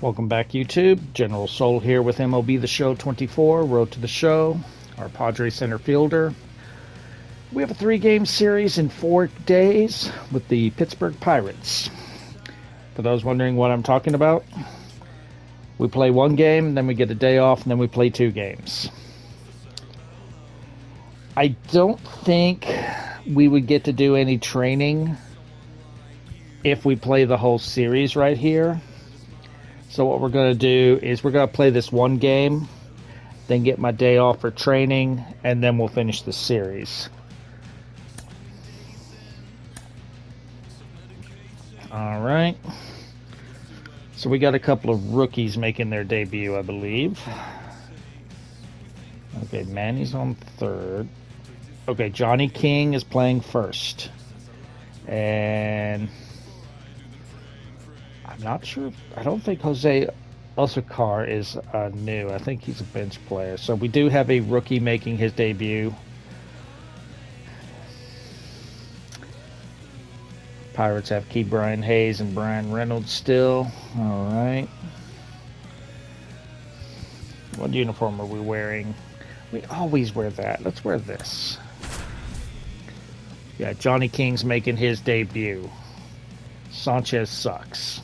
Welcome back, YouTube. General Soul here with MLB The Show 24, Road to the Show, our Padres center fielder. We have a 3-game series in 4 days with the Pittsburgh Pirates. For those wondering what I'm talking about, we play 1 game, then we get a day off, and then we play 2 games. I don't think we would get to do any training if we play the whole series right here. So what we're going to do is we're going to play this 1 game, then get my day off for training, and then we'll finish the series. All right. So we got a couple of rookies making their debut, I believe. Okay, Manny's on third. Okay, Johnny King is playing first. And I'm not sure. I don't think Jose Osakar is new. I think he's a bench player. So we do have a rookie making his debut. Pirates have Key Brian Hayes and Brian Reynolds still. All right. What uniform are we wearing? We always wear that. Let's wear this. Yeah, Johnny King's making his debut. Sanchez sucks.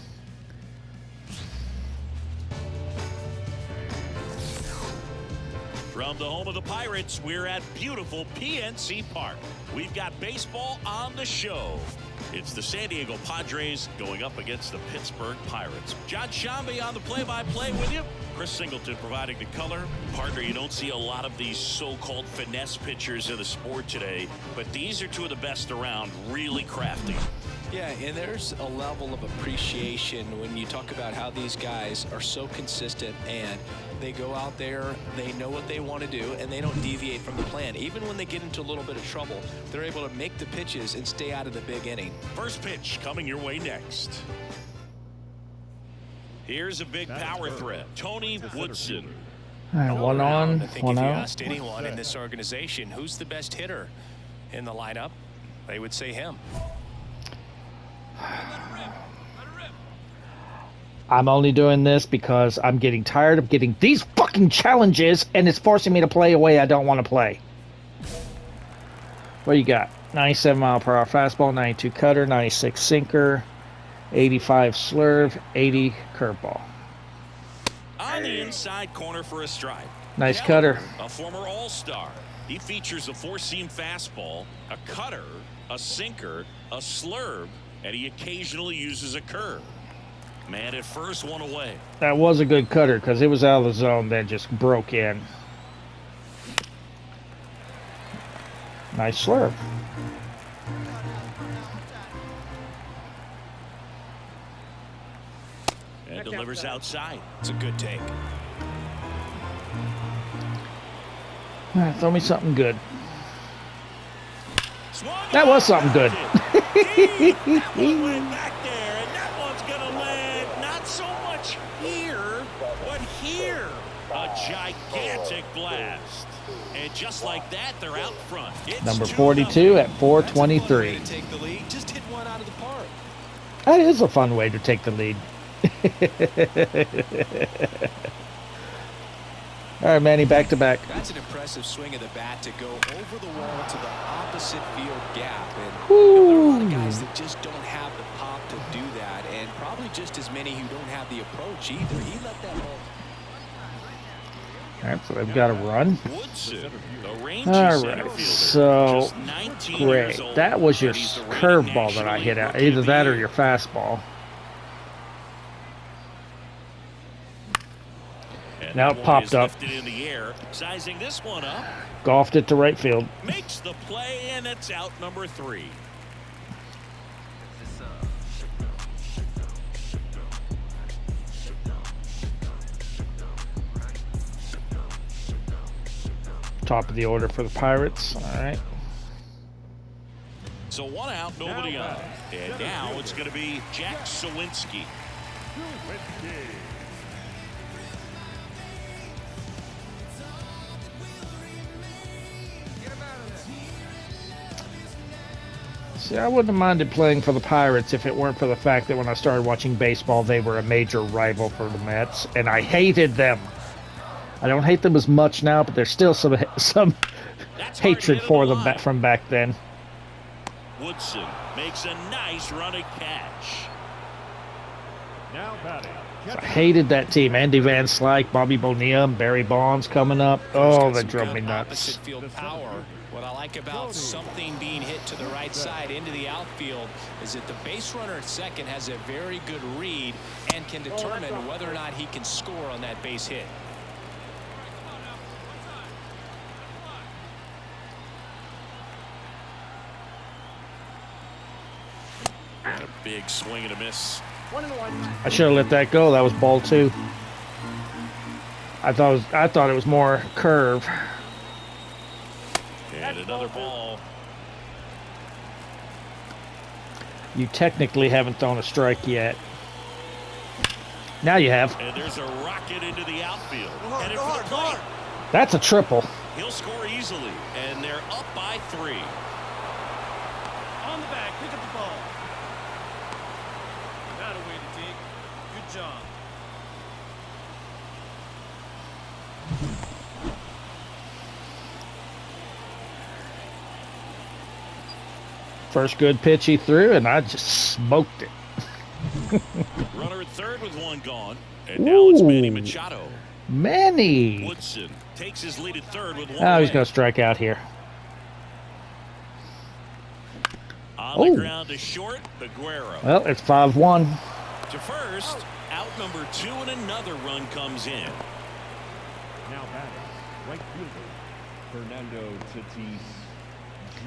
From the home of the Pirates, we're at beautiful PNC Park. We've got baseball on the show. It's the San Diego Padres going up against the Pittsburgh Pirates. John Shambi on the play-by-play with you. Chris Singleton providing the color. Partner, you don't see a lot of these so-called finesse pitchers in the sport today, but these are 2 of the best around, really crafty. Yeah, and there's a level of appreciation when you talk about how these guys are so consistent and they go out there, they know what they want to do, and they don't deviate from the plan. Even when they get into a little bit of trouble, they're able to make the pitches and stay out of the big inning. First pitch coming your way next. Here's a big power threat, Tony Woodson. All right, one on, I think one if you out. asked anyone in this organization who's the best hitter in the lineup, they would say him. I'm only doing this because I'm getting tired of getting these fucking challenges, and it's forcing me to play a way I don't want to play. What you got? 97 mile per hour fastball, 92 cutter, 96 sinker, 85 slurve, 80 curveball. On the inside corner for a strike. Nice cutter. A former All-Star. He features a 4-seam fastball, a cutter, a sinker, a slurve, and he occasionally uses a curve. Man at first, 1 away. That was a good cutter because it was out of the zone, then just broke in. Nice slurve. And delivers outside. It's a good take. All right, throw me something good. That was something good. That one went back there, and that one's going to land not so much here, but here. A gigantic blast. And just like that, they're out front. It's Number 42 at 423. Take the lead. Just hit one out of the park. That is a fun way to take the lead. All right, Manny, back to back. That's an impressive swing of the bat to go over the wall to the opposite field gap. And there are a lot of guys that just don't have the pop to do that, and probably just as many who don't have the approach either. He let that ball. All right, so they've got a run. Woodson, the rangy All center right, fielder, so just 19 great. years old, That was your and he's the reigning curveball that I National hit League out. Rookie Either of the that or Year. your fastball. And Now that it one popped is up. lifted in the air, sizing this one up, Golfed it to right field. makes the play, and it's out number 3. Top of the order for the Pirates. All right. So 1 out, nobody on. And now it's going to be Jack Sawinski. See, I wouldn't have minded playing for the Pirates if it weren't for the fact that when I started watching baseball, they were a major rival for the Mets, and I hated them. I don't hate them as much now, but there's still some hatred for them from back then. Woodson makes a nice running catch. Now batting. I hated that team. Andy Van Slyke, Bobby Bonilla, Barry Bonds coming up. Oh, that drove me nuts. Opposite field power. What I like about something being hit to the right side into the outfield is that the base runner at second has a very good read and can determine whether or not he can score on that base hit. And a big swing and a miss. I should have let that go. That was ball 2. I thought it was more curve. And another ball. You technically haven't thrown a strike yet. Now you have. And there's a rocket into the outfield. Headed for the plate. That's a triple. He'll score easily, and they're up by 3. On the back, pick up the ball. Not a way to dig. Good job. First good pitch he threw, and I just smoked it. Runner at third with 1 gone. And now it's Manny Machado. Manny. Woodson takes his lead at third with 1 Oh, he's away. going to strike out here. On the ground to short, Aguero. Well, it's 5-1. To first, out number 2, and another run comes in. Now batting. Right fielder, Fernando Tatis Jr.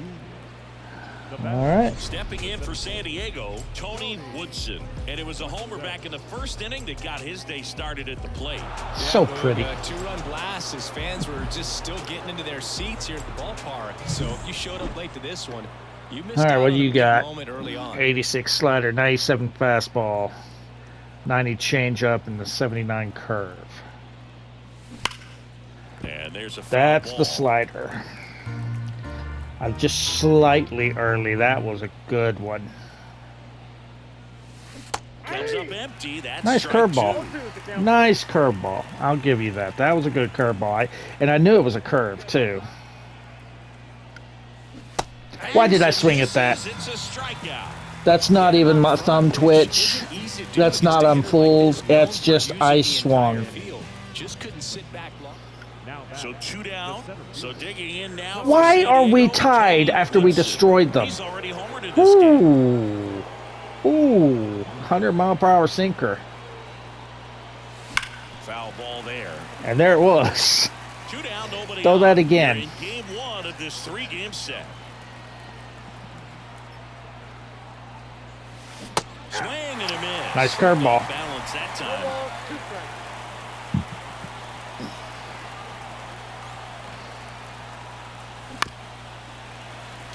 All right. Stepping in for San Diego, Tony Woodson. And it was a homer back in the first inning that got his day started at the plate. So pretty. 2-run blast. His fans were just still getting into their seats here at the ballpark. So if you showed up late to this one, you missed All right, out what on do you a big got? moment early on. 86 slider, 97 fastball, 90 changeup, and the 79 curve. And there's a foul That's ball. the slider. I'm just slightly early. That was a good one. Comes up empty. That's Nice strike curveball. 2. Nice curveball. I'll give you that. That was a good curveball. And I knew it was a curve, too. Why did I swing at that? It's a strikeout. That's not even my thumb twitch. That's not unfooled. That's just I swung. Just couldn't sit back long. So 2 down. So digging in now. Why are we tied after we destroyed them? He's already homered in this game. Ooh. 100-mile-per-hour sinker. Foul ball there. And there it was. 2 down, nobody Throw out. that again. We're in game 1 of this 3-game set. Swing and a miss. Nice curveball. Balance that time.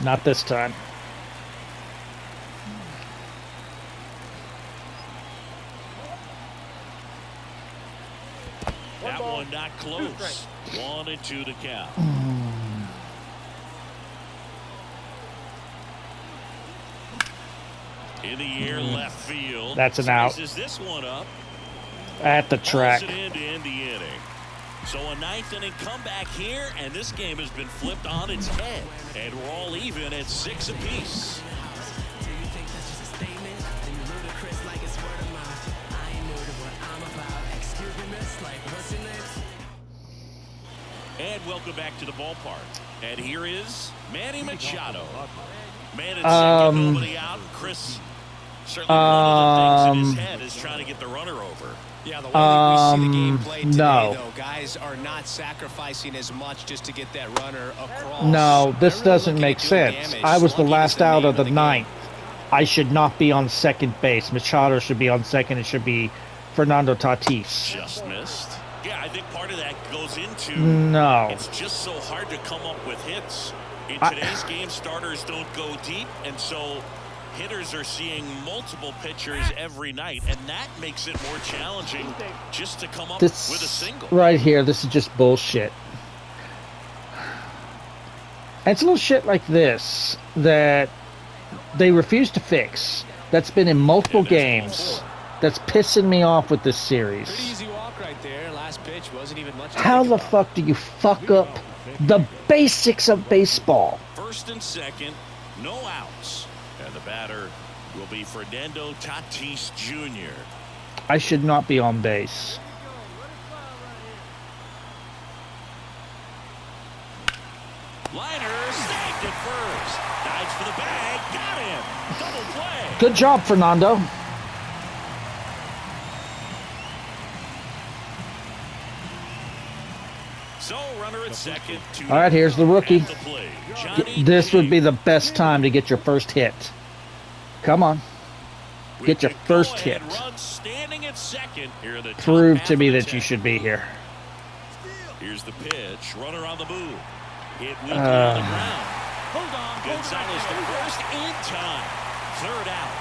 Not this time. That one not close. 1-2 to count. In the air, left field. That's an out. Slices this one up. At the track. Pulls it in to end the inning. So a 9th inning comeback here, and this game has been flipped on its head. And we're all even at 6 apiece. And welcome back to the ballpark. And here is Manny Machado. Man at second, nobody out. Chris, certainly one of the things in his head is trying to get the runner over. Yeah, the way that we see the game played today, no. though, guys are not sacrificing as much just to get that runner across. No, this They're really doesn't looking make at doing sense. damage. I was the Slugging is last out name of the game. 9th. I should not be on second base. Machado should be on second. It should be Fernando Tatis. Just missed. Yeah, I think part of that goes into No. it's just so hard to come up with hits. In today's game, starters don't go deep, and so hitters are seeing multiple pitchers every night, and that makes it more challenging just to come up with a single. Right here, this is just bullshit. And it's a little shit like this that they refuse to fix. That's been in multiple And that's games. ball 4. That's pissing me off with this series. Pretty easy walk right there. Last pitch wasn't even much to How think the about. fuck do you fuck up the basics of baseball? First and second, no outs. And the batter will be Fernando Tatis Jr. I should not be on base. Liner snagged at first. Dives for the bag. Got him. Double play. Good job, Fernando. So runner at second. All right, here's the rookie. At the plate, Johnny This would be Damon. the best time to get your first hit. Come on. Get your With the first go-ahead hit. run standing at second. Here in the top Prove half to of me the that you 10th. should be here. Here's the pitch. Runner on the move. Hit weakly on the ground. Hold on. Gonzalez to first in time. Third out.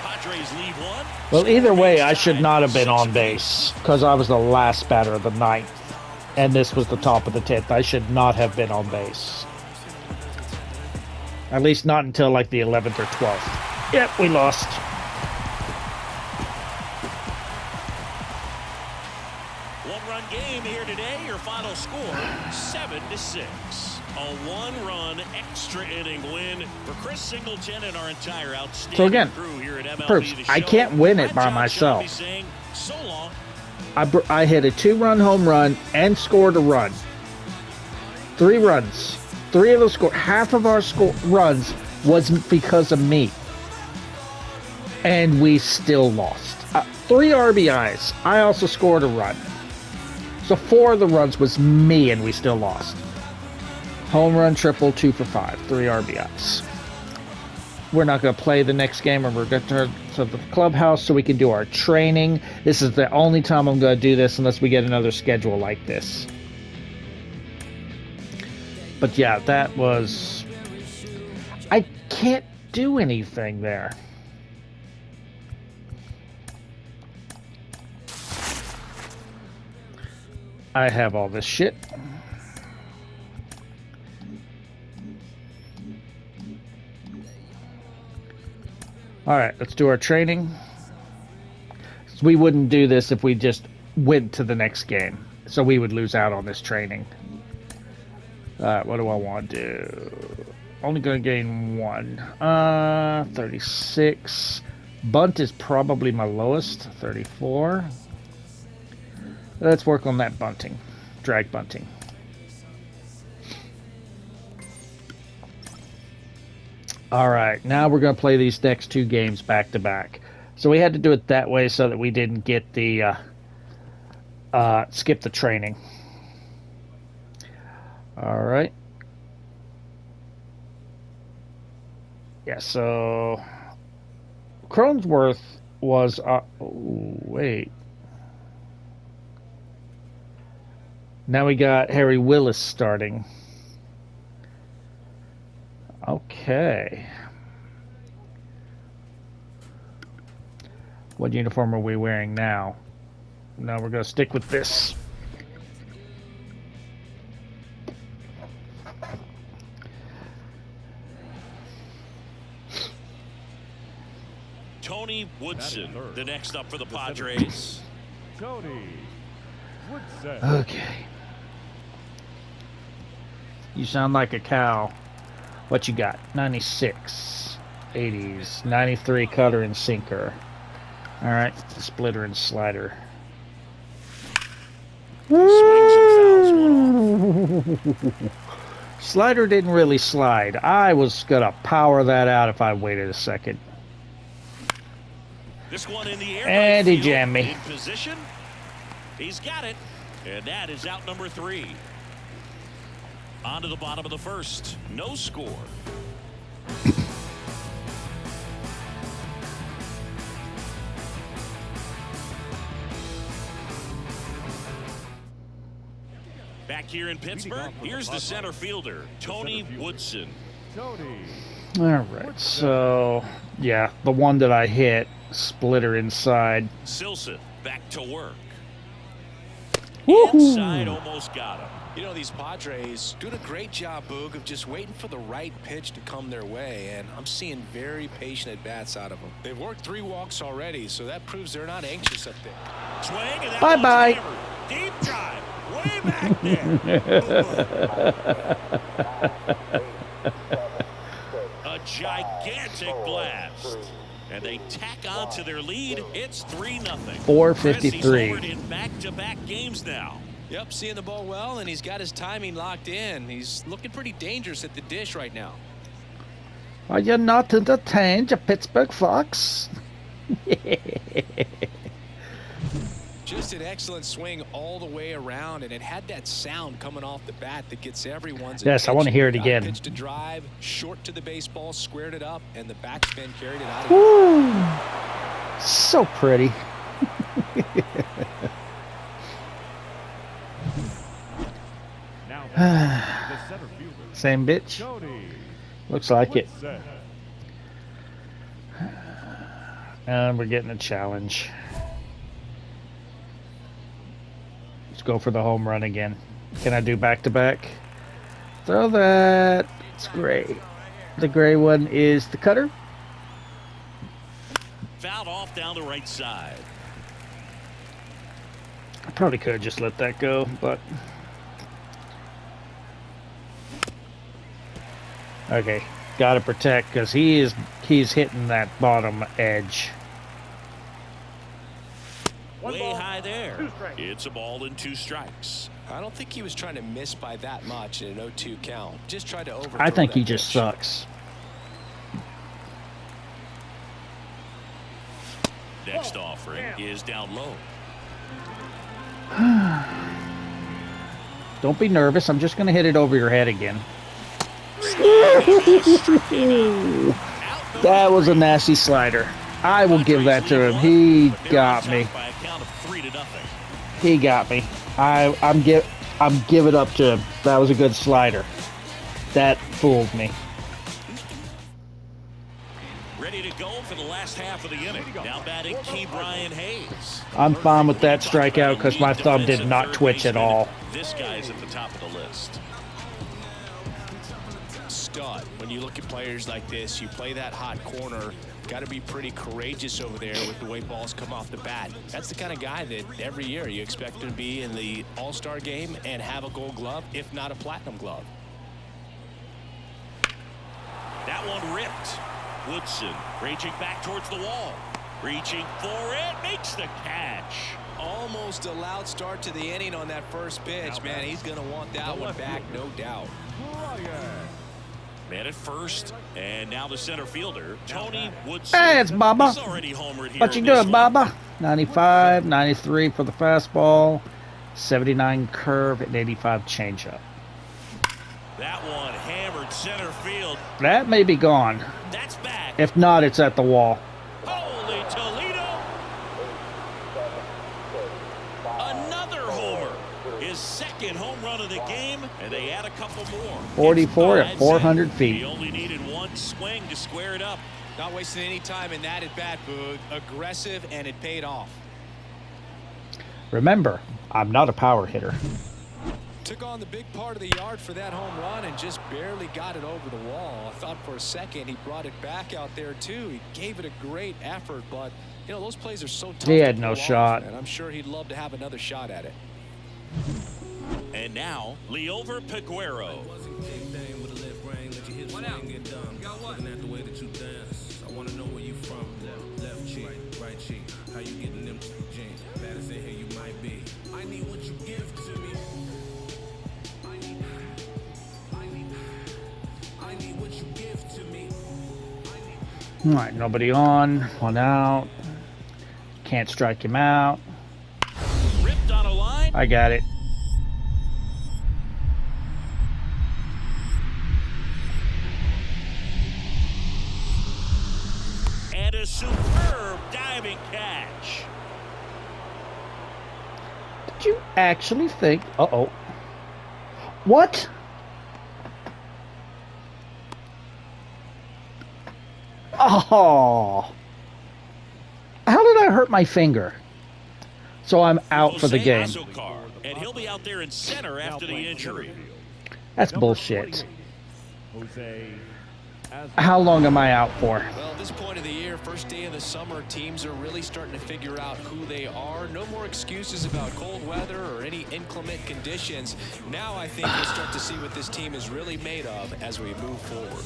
Padres lead one. Well, either Score way, remains I should tied, not have been 6 on apiece. base because I was the last batter of the ninth, and this was the top of the 10th. I should not have been on base. At least not until like the 11th or 12th. Yep, we lost. One-run game here today. Your final score, 7-6. A one-run extra inning win for Chris Singleton and our entire outstanding So again, crew here at MLB proves The I Show. can't win it I'm by John myself. Shelby saying, so long. I hit a 2-run home run and scored a run. 3 runs. 3 of those score. Half of our runs was because of me. And we still lost. 3 RBIs. I also scored a run. So 4 of the runs was me and we still lost. Home run, triple, 2 for 5. 3 RBIs. We're not going to play the next game, and we're going to the clubhouse so we can do our training. This is the only time I'm going to do this unless we get another schedule like this. But yeah, that was... I can't do anything there. I have all this shit. Alright, let's do our training. We wouldn't do this if we just went to the next game. So we would lose out on this training. Alright, what do I want to do? Only going to gain 1. 36. Bunt is probably my lowest. 34. Let's work on that bunting. Drag bunting. Alright, now we're going to play these next 2 games back to back. So we had to do it that way so that we didn't get the skip the training. Alright. Yeah, so Cronenworth was wait. Now we got Harry Willis starting. Okay. What uniform are we wearing now? No, we're going to stick with this. Tony Woodson, the next up for the Padres. Tony Woodson. Okay. You sound like a cow. What you got? 96, 80s, 93 cutter and sinker. Alright, splitter and slider. Swings and fouls one off. Slider didn't really slide. I was going to power that out if I waited a second. This one in the air. And he right field, jammed me. In position. He's got it. And that is out number 3. On to the bottom of the first. No score. Back here in Pittsburgh, here's the center fielder, Tony Woodson. Tony. Alright, so, yeah, the one that I hit, splitter inside. Silson back to work. inside, almost got him. You know, these Padres doing a great job, Boog, of just waiting for the right pitch to come their way, and I'm seeing very patient at-bats out of them. They've worked 3 walks already, so that proves they're not anxious up there. Swing, and that Bye-bye. one's hammered. Deep drive, way back there. A gigantic blast. And they tack on to their lead. It's 3-0. 4:53. He's in back-to-back games now. Yep, seeing the ball well, and he's got his timing locked in. He's looking pretty dangerous at the dish right now. Are you not entertained, you Pittsburgh Fox? Just an excellent swing all the way around, and it had that sound coming off the bat that gets everyone's Yes, I want to hear it again. Pitch to drive, short to the baseball, squared it up, and the backspin carried it out of Woo! So pretty. Now the center fielder, Same bitch. Cody Looks like it. Woodson. And we're getting a challenge. Let's go for the home run again. Can I do back-to-back? Throw that. It's gray. The gray one is the cutter. Fouled off down the right side. I probably could have just let that go, but... Okay, gotta protect, because he's hitting that bottom edge. Way high there. It's a ball and 2 strikes. I don't think he was trying to miss by that much in an 0-2 count. Just tried to overthrow I think that he just pitch. sucks. Next offering is down low. Don't be nervous, I'm just gonna hit it over your head again. That was a nasty slider. I will give that to him. He got me. By a count of 3-0. He got me. I'm giving up to him. That was a good slider. That fooled me. Ready to go for the last half of the inning. Now batting Key Brian Hayes. I'm fine with that strikeout because my thumb did not twitch at all. This guy's at the top of the list. Stud. When you look at players like this, you play that hot corner. Got to be pretty courageous over there with the way balls come off the bat. That's the kind of guy that every year you expect him to be in the All-Star game and have a Gold Glove, if not a Platinum Glove. That one ripped. Woodson raging back towards the wall. Reaching for it. Makes the catch. Almost a loud start to the inning on that first pitch. Man, he's going to want that one back, no doubt. Man at first, and now the center fielder, Tony Woodson. Hey, it's Baba. He's already homered here What you in this doing, one. Baba? 95, 93 for the fastball, 79 curve, and 85 changeup. That one hammered center field. That may be gone. That's back. If not, it's at the wall. Holy Toledo. Another homer. His second home run of the game, and they add a couple more. 44 It's at 400 He feet. only needed one swing to square it up. Not wasting any time in that at-bat, Boog. Aggressive, and it paid off. Remember, I'm not a power hitter. Took on the big part of the yard for that home run and just barely got it over the wall. I thought for a second he brought it back out there too. He gave it a great effort, but you know those plays are so tough. He had to no pull off, shot. and I'm sure he'd love to have another shot at it. And now, Leover Peguero. All right, nobody on, one out. Can't strike him out. Ripped on a line. I got it. And a superb diving catch. Did you actually think? Uh-oh. What? Oh. How did I hurt my finger? So I'm out for the Jose game. Azocar, and he'll be out there in center after the injury. That's bullshit. Jose How long am I out for? Well, at this point of the year, first day of the summer, teams are really starting to figure out who they are. No more excuses about cold weather or any inclement conditions. Now I think we'll start to see what this team is really made of as we move forward.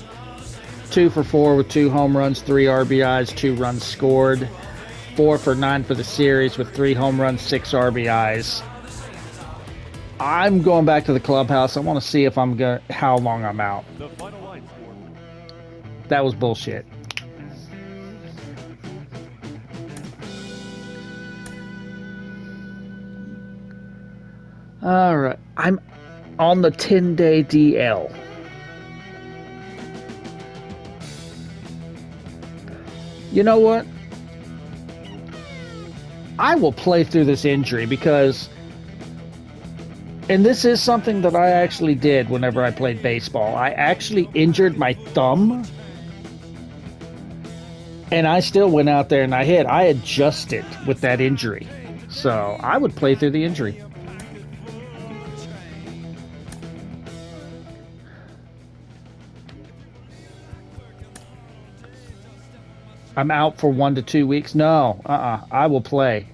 2 for 4 with 2 home runs, 3 RBIs, 2 runs scored. 4 for 9 for the series with 3 home runs, 6 RBIs. I'm going back to the clubhouse. I want to see if I'm going how long I'm out. The final line score. That was bullshit. All right, I'm on the 10-day DL. You know what? I will play through this injury because, and this is something that I actually did whenever I played baseball. I actually injured my thumb, and I still went out there and I hit. I adjusted with that injury. So I would play through the injury. I'm out for 1 to 2 weeks. No, I will play.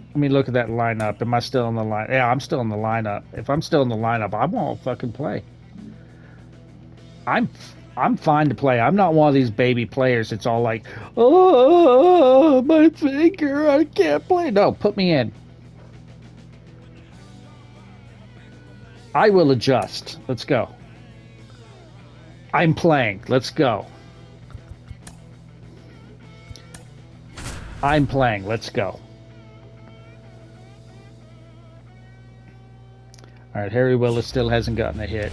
Let me look at that lineup. Am I still in the line? Yeah, I'm still in the lineup. If I'm still in the lineup, I won't fucking play. I'm fine to play. I'm not one of these baby players. It's all like, oh, my finger, I can't play. No, put me in. I will adjust. Let's go. I'm playing. Let's go. I'm playing. Let's go. All right, Harry Willis still hasn't gotten a hit.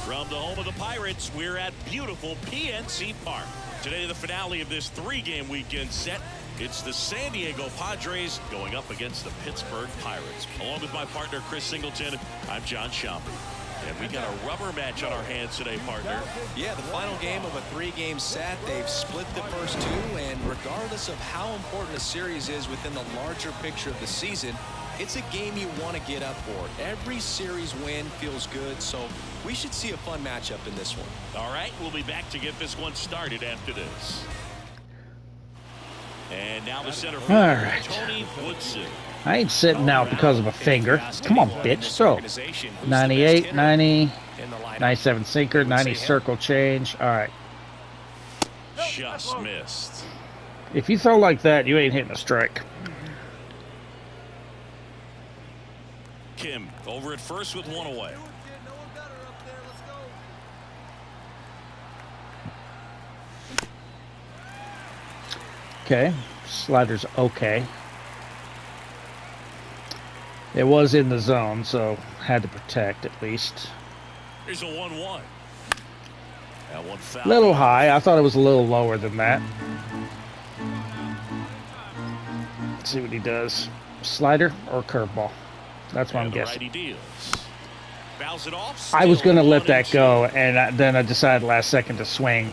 From the home of the Pirates, we're at beautiful PNC Park. Today, the finale of this 3-game weekend set. It's the San Diego Padres going up against the Pittsburgh Pirates. Along with my partner, Chris Singleton, I'm John Sciambi. And we got a rubber match on our hands today, partner. Yeah, the final game of a 3-game set. They've split the first 2, and regardless of how important a series is within the larger picture of the season, it's a game you want to get up for. Every series win feels good, so we should see a fun matchup in this one. All right, we'll be back to get this one started after this. And now the center fielder, All right. Tony Woodson. I ain't sitting out because of a finger. Come on, bitch, throw. 98, 90, 97 sinker, 90 circle change. All right. Just missed. If you throw like that, you ain't hitting a strike. Kim over at first with 1 away. Okay, slider's okay. It was in the zone, so had to protect at least. Here's a 1-1. That one foul. Little high. I thought it was a little lower than that. Let's see what he does. Slider or curveball? That's what I'm guessing. Righty deals. Fouls it off. I was going to let Still that go, and then I decided last second to swing.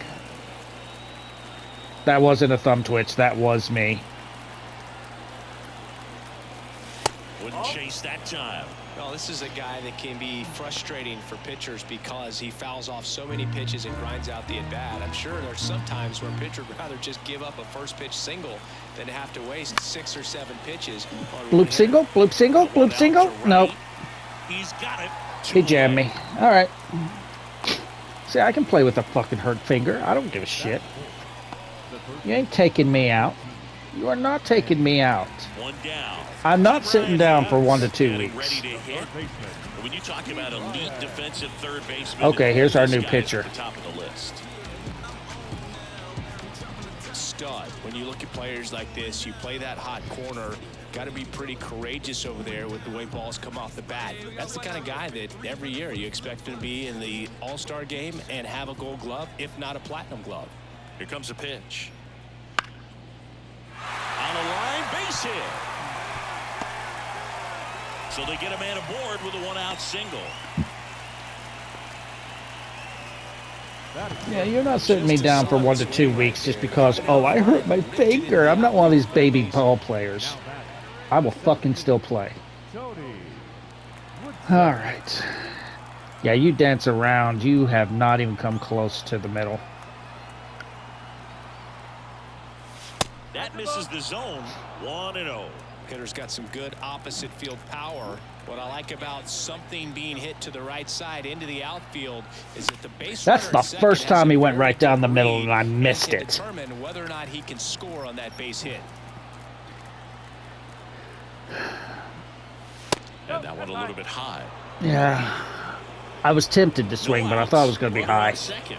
That wasn't a thumb twitch. That was me. Wouldn't chase that time. Well, this is a guy that can be frustrating for pitchers because he fouls off so many pitches and grinds out the at-bat. I'm sure there's some times where a pitcher would rather just give up a first pitch single than have to waste 6 or 7 pitches. Bloop single? Bloop single? Bloop single? Nope. He's got it. He jammed me. All right. See, I can play with a fucking hurt finger. I don't give a shit. You ain't taking me out. You are not taking me out. One down. I'm not sitting down for 1 to 2 weeks. Ready to hit. When you talk about elite defensive third baseman, Okay, here's our new this guy is pitcher. at the top of the list. Stud. When you look at players like this, you play that hot corner. Got to be pretty courageous over there with the way balls come off the bat. That's the kind of guy that every year you expect him to be in the All-Star game and have a Gold Glove, if not a Platinum Glove. Here comes a pitch. On the line, base hit. So they get a man aboard with a 1-out single. Yeah, you're not sitting me down for 1 to 2 weeks just because, oh, I hurt my finger. I'm not one of these baby ball players. I will fucking still play. All right. Yeah, you dance around. You have not even come close to the middle. That misses the zone. 1-0. Hitter's got some good opposite field power. What I like about something being hit to the right side into the outfield is that the base That's runner the at first second has time he a went very right down the good middle read and I missed can it. determine whether or not he can score on that base hit. And that one a little bit high. Yeah. I was tempted to swing, but I thought it was going to be high. Second.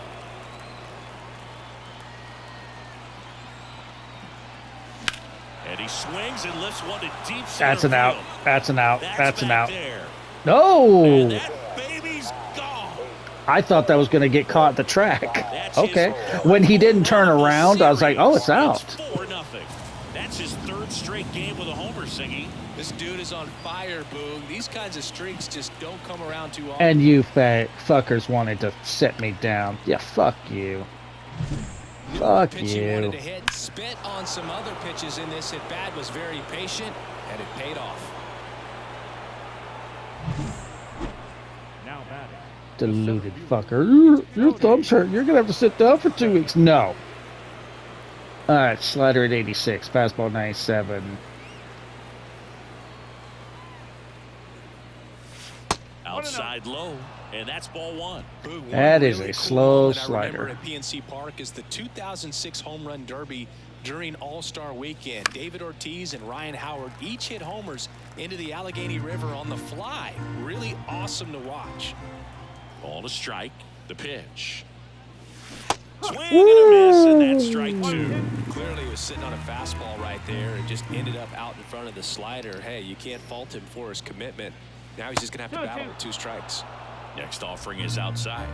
And he swings and lifts one to deep center. That's an out. field. That's an out. That's an out. There. No! And that baby's gone. I thought that was going to get caught at the track. That's Okay. his When he didn't fourth turn of the around, I was like, oh, it's series. out. It's 4-0. That's his third straight game with a homer, Singy. This dude is on fire, Boog. These kinds of streaks just don't come around too often. And you fuckers wanted to set me down. Yeah, fuck you. Fuck Pitch he wanted you. to hit, spit on some other pitches in this at bat, was very patient, and it paid off. Now batting. Deluded fucker. Your thumb's hurt. You're going to have to sit down for 2 weeks. No. All right, slider at 86. Fastball 97. Outside low, and that's ball one. Boog, one That is really a cool slow moment I slider. remember at PNC Park is the 2006 Home Run Derby during All-Star Weekend. David Ortiz and Ryan Howard each hit homers into the Allegheny River on the fly. Really awesome to watch. Ball to strike. The pitch. Swing and a miss, and that's strike two. Clearly was sitting on a fastball right there and just ended up out in front of the slider. Hey, you can't fault him for his commitment. Now he's just going to have to battle with 2 strikes. Next offering is outside.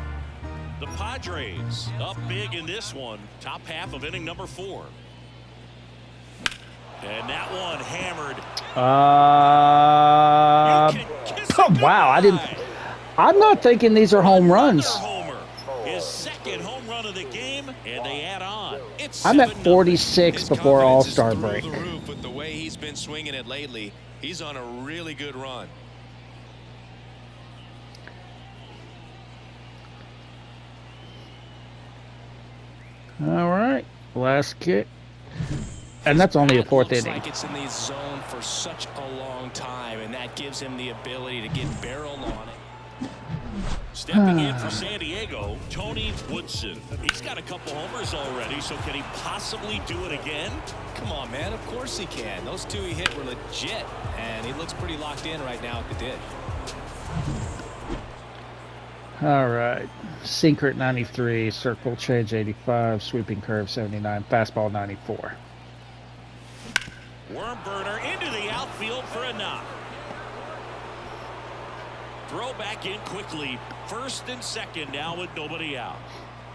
The Padres up big in this one. Top half of inning number 4. And that one hammered. You can kiss Oh, it wow. goodbye. I'm not thinking these are home runs. Another homer. His second home run of the game, and they add on. It's I'm at 7-0. 46 His before confidence is All-Star through break. the roof with the way he's been swinging it lately. He's on a really good run. All right. Last kick. And that's only a That 4th looks inning. like it's in the zone for such a long time, and that gives him the ability to get barrel on it. Stepping in for San Diego, Tony Woodson. He's got a couple homers already, so can he possibly do it again? Come on, man. Of course he can. Those 2 he hit were legit, and he looks pretty locked in right now at the ditch. All right. Sinker at 93. Circle change 85. Sweeping curve 79. Fastball 94. Worm burner into the outfield for a knock. Throw back in quickly. First and second now with nobody out.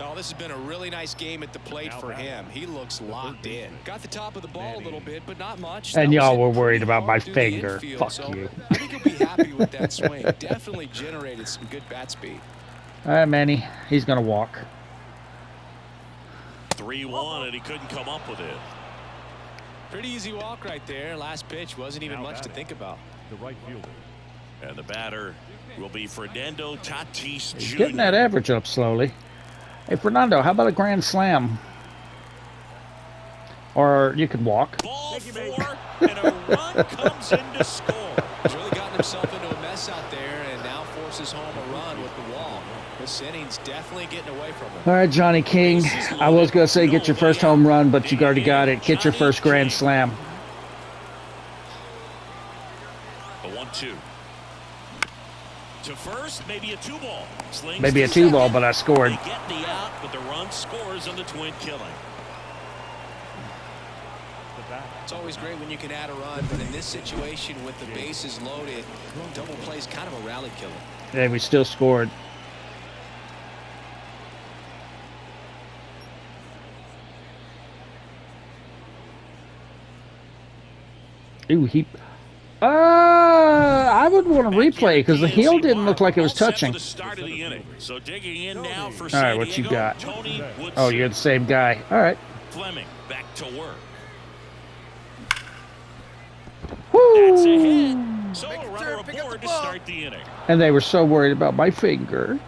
Oh, this has been a really nice game at the plate for him. He looks locked in. Got the top of the ball a little bit, but not much. And That was y'all were hitting worried pretty about my hard through the finger. infield, Fuck so you. I think he'll be happy with that swing. Definitely generated some good bat speed. All right, Manny. He's going to walk. 3-1, and he couldn't come up with it. Pretty easy walk right there. Last pitch wasn't even much to think about. The right fielder. And the batter will be Fernando Tatis Jr. He's getting that average up slowly. Hey, Fernando, how about a grand slam? Or you could walk. Ball 4, and a run comes in to score. He's really gotten himself into a mess out there and now forces home a run with the wall. This inning's definitely getting away from him. All right, Johnny King. I was going to say get your first home run, but you already got it. Get your first grand slam. The 1-2. To first, maybe a 2-ball. Slings Maybe a to 2-ball, second. but I scored. They get the out, but the run scores on the twin killing. The bat. It's always great when you can add a run, but in this situation with the bases loaded, double play's kind of a rally killer. Yeah, we still scored. Ooh, he... I would want to replay because the heel didn't look like it was touching. The start of the inning. So digging in now for All right, San what you Diego, got? Tony Woodson. Oh, you're the same guy. All right. Fleming back to work. That's a Woo! hit. So a runner aboard to start the inning. And they were so worried about my finger.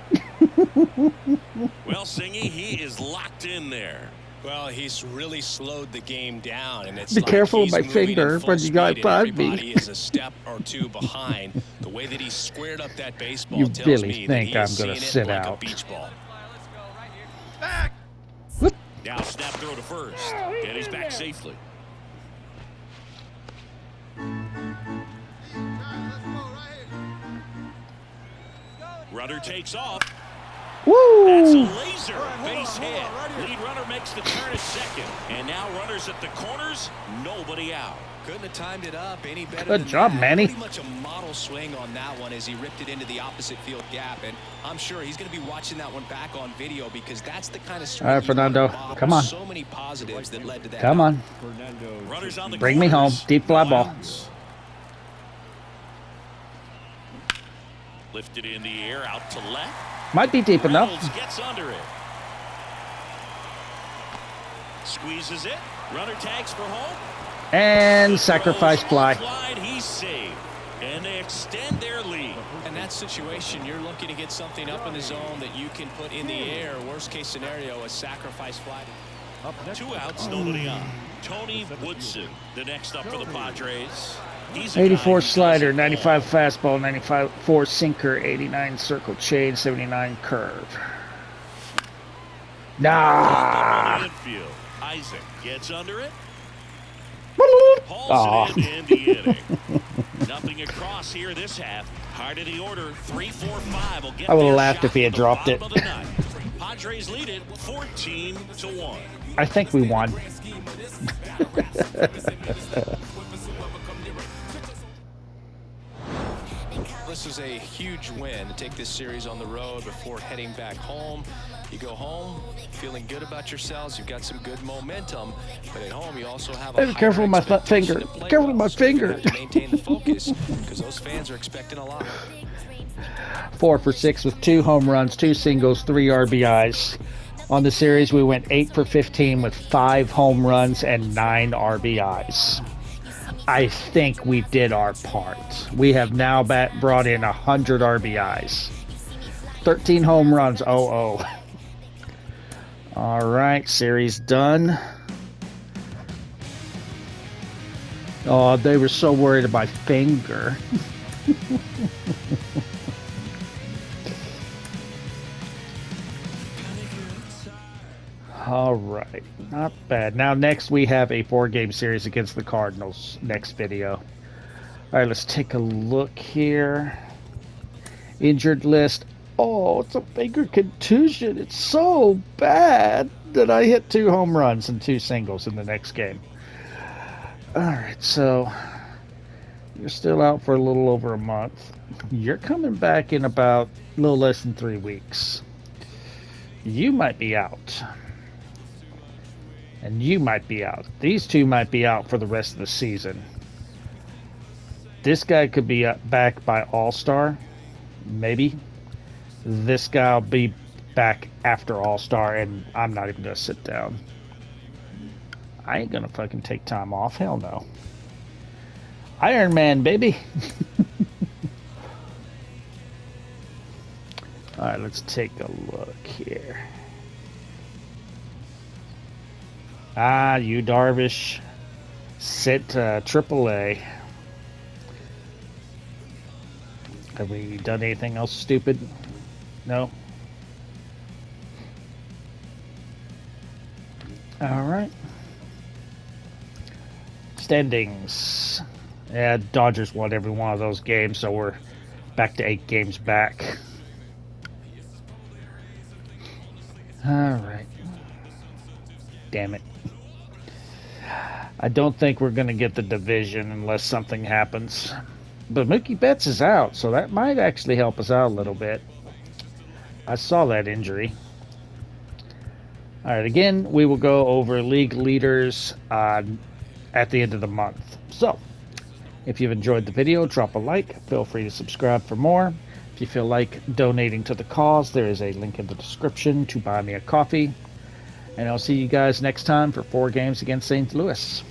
Well, Singy, he is locked in there. Well, he's really slowed the game down, and it's Be like careful he's with my moving finger in full when you got speed, and behind me. everybody is a step or two behind. The way that he squared up that baseball You tells really me think that he is I'm gonna seeing sit it like out. a beach ball. Whoop. Now snap throw to first, and he's back safely. Runner takes off. That's a Woo! laser base hit. Lead runner makes the turn at second, and now runners at the corners, nobody out. Couldn't have timed it up any better. Good than job, that. Manny. Pretty much a model swing on that one as he ripped it into the opposite field gap, and I'm sure he's going to be watching that one back on video because that's the kind of swing. All right, you wanna Fernando, bob. come on. So many positives that led to that. Come on. Fernando. Runners on the Bring me home. corners. Deep fly ball. Outs. Lifted in the air, out to left. Might be deep Reynolds enough. gets under it. Squeezes it. Runner tags for home. And sacrifice fly. Slide, he's saved. And they extend their lead. In that situation, you're looking to get something up in the zone that you can put in the air. Worst case scenario, a sacrifice fly. Up next. 2 outs, nobody on. Tony Woodson, the next up for the Padres. He's a guy 84 who slider, does it all. 95 fastball, 95 sinker, 89 circle change, 79 curve. Nah. Infield. Isaac gets under it. Aw. Hauls it in the inning. Nothing across here this half. Heart of the order, 3-4-5 will get I would've their laughed shot if he had at the dropped bottom it. of the ninth. Padres lead it 14-1. I think we won. This is a huge win to take this series on the road before heading back home. You go home feeling good about yourselves. You've got some good momentum, but at home you also have a Hey, be careful with my higher finger. expectation to play Careful with well. my So you're gonna finger. have to maintain the focus because those fans are expecting a lot. 4 for 6 with 2 home runs, 2 singles, 3 RBIs. On the series, we went 8 for 15 with 5 home runs and 9 RBIs. I think we did our part. We have now brought in 100 RBIs. 13 home runs, 0-0. All right, series done. Oh, they were so worried about my finger. All right, not bad. Now next we have a 4-game series against the Cardinals. Next video. All right, let's take a look here. Injured list. Oh, it's a finger contusion. It's so bad that I hit 2 home runs and 2 singles in the next game. All right, so you're still out for a little over a month. You're coming back in about a little less than 3 weeks. You might be out. And you might be out. These 2 might be out for the rest of the season. This guy could be back by All-Star. Maybe. This guy will be back after All-Star, and I'm not even going to sit down. I ain't going to fucking take time off. Hell no. Iron Man, baby. All right, let's take a look here. You Darvish. Sit AAA. Have we done anything else stupid? No. All right. Standings. Yeah, Dodgers won every one of those games, so we're back to 8 games back. All right. Damn it. I don't think we're going to get the division unless something happens. But Mookie Betts is out, so that might actually help us out a little bit. I saw that injury. All right, again, we will go over league leaders at the end of the month. So, If you've enjoyed the video, drop a like. Feel free to subscribe for more. If you feel like donating to the cause, there is a link in the description to buy me a coffee. And I'll see you guys next time for 4 games against St. Louis.